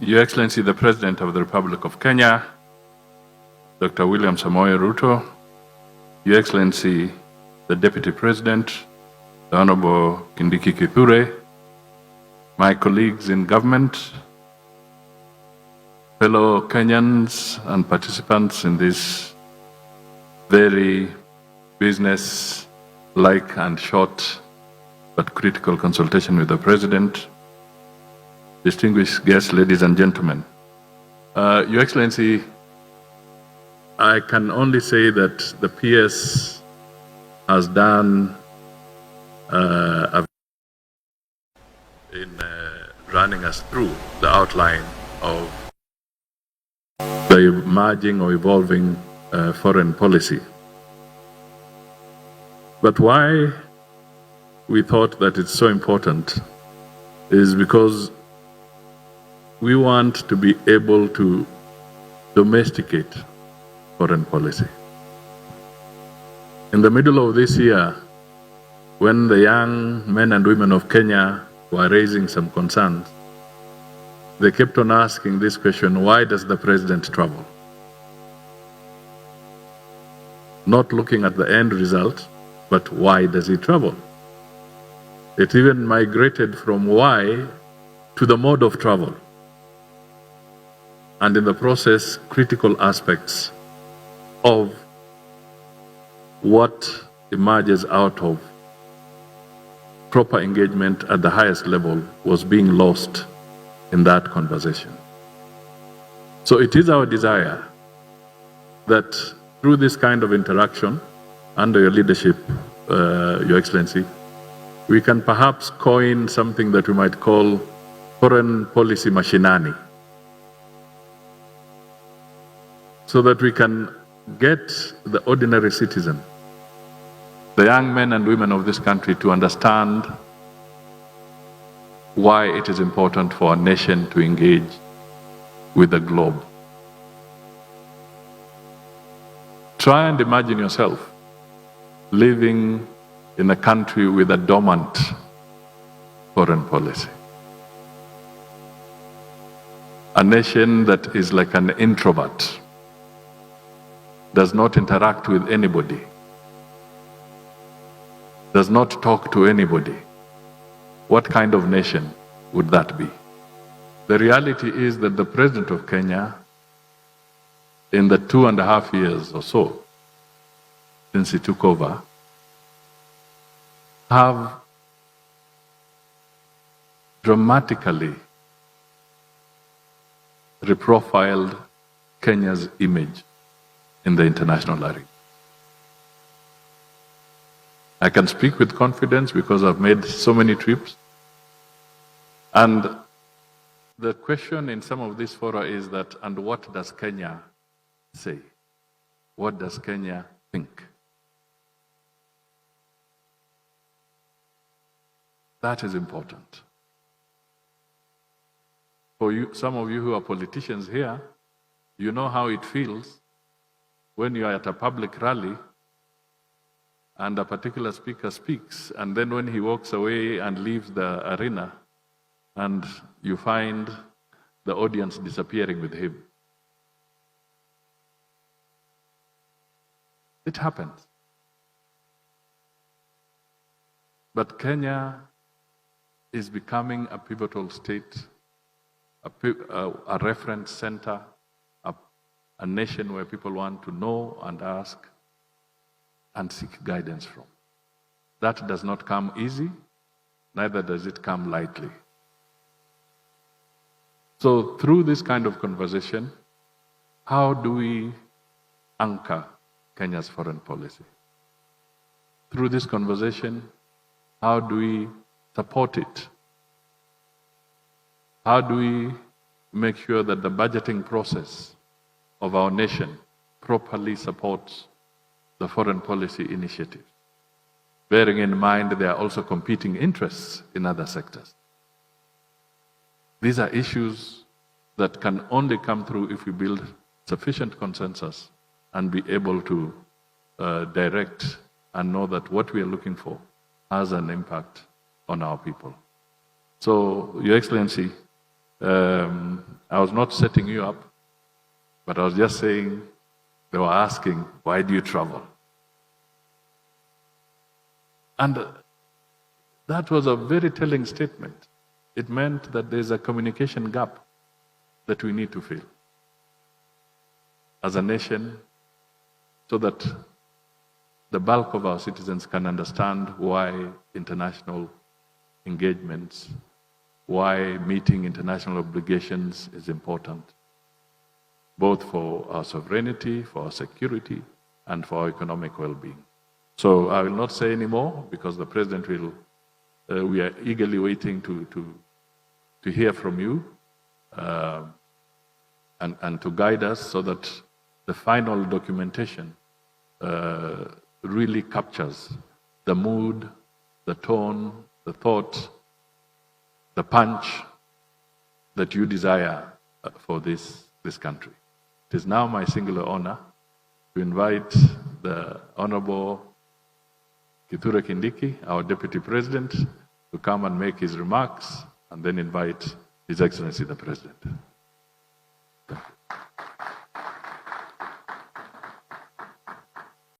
Your Excellency, the President of the Republic of Kenya, Dr. William Samoei Ruto, Your Excellency, the Deputy President, the Honorable Kindiki Kithure, my colleagues in government, fellow Kenyans and participants in this very business-like and short but critical consultation with the President, distinguished guests, ladies and gentlemen. Your Excellency, I can only say that the PS has done in running us through the outline of the emerging or evolving foreign policy. But why we thought that it's so important is because we want to be able to domesticate foreign policy. In the middle of this year, when the young men and women of Kenya were raising some concerns, they kept on asking this question: why does the president travel? Not looking at the end result, but why does he travel? It even migrated from why to the mode of travel. And in the process, critical aspects of what emerges out of proper engagement at the highest level was being lost in that conversation. So it is our desire that through this kind of interaction, under your leadership, Your Excellency, we can perhaps coin something that we might call foreign policy machinani, so that we can get the ordinary citizen, the young men and women of this country, to understand why it is important for a nation to engage with the globe. Try and imagine yourself living in a country with a dormant foreign policy. A nation that is like an introvert, does not interact with anybody, does not talk to anybody. What kind of nation would that be? The reality is that the President of Kenya, in the 2.5 years or so since he took over, have dramatically reprofiled Kenya's image in the international arena. I can speak with confidence because I've made so many trips. And the question in some of these fora is that, and what does Kenya say? What does Kenya think? That is important. For you, some of you who are politicians here, you know how it feels when you are at a public rally and a particular speaker speaks, and then when he walks away and leaves the arena, and you find the audience disappearing with him. It happens. But Kenya is becoming a pivotal state, a reference center, a nation where people want to know and ask and seek guidance from. That does not come easy, neither does it come lightly. So through this kind of conversation, how do we anchor Kenya's foreign policy? Through this conversation, how do we support it? How do we make sure that the budgeting process of our nation properly supports the foreign policy initiative, bearing in mind there are also competing interests in other sectors? These are issues that can only come through if we build sufficient consensus and be able to direct and know that what we are looking for has an impact on our people. So, Your Excellency, I was not setting you up, but I was just saying, they were asking, why do you travel? And that was a very telling statement. It meant that there's a communication gap that we need to fill as a nation, so that the bulk of our citizens can understand why international engagements, why meeting international obligations is important, both for our sovereignty, for our security, and for our economic well-being. So I will not say any more, because the President will, we are eagerly waiting to hear from you and to guide us, so that the final documentation really captures the mood, the tone, the thought, the punch that you desire for this country. It is now my singular honor to invite the Honorable Kithure Kindiki, our Deputy President, to come and make his remarks, and then invite His Excellency the President.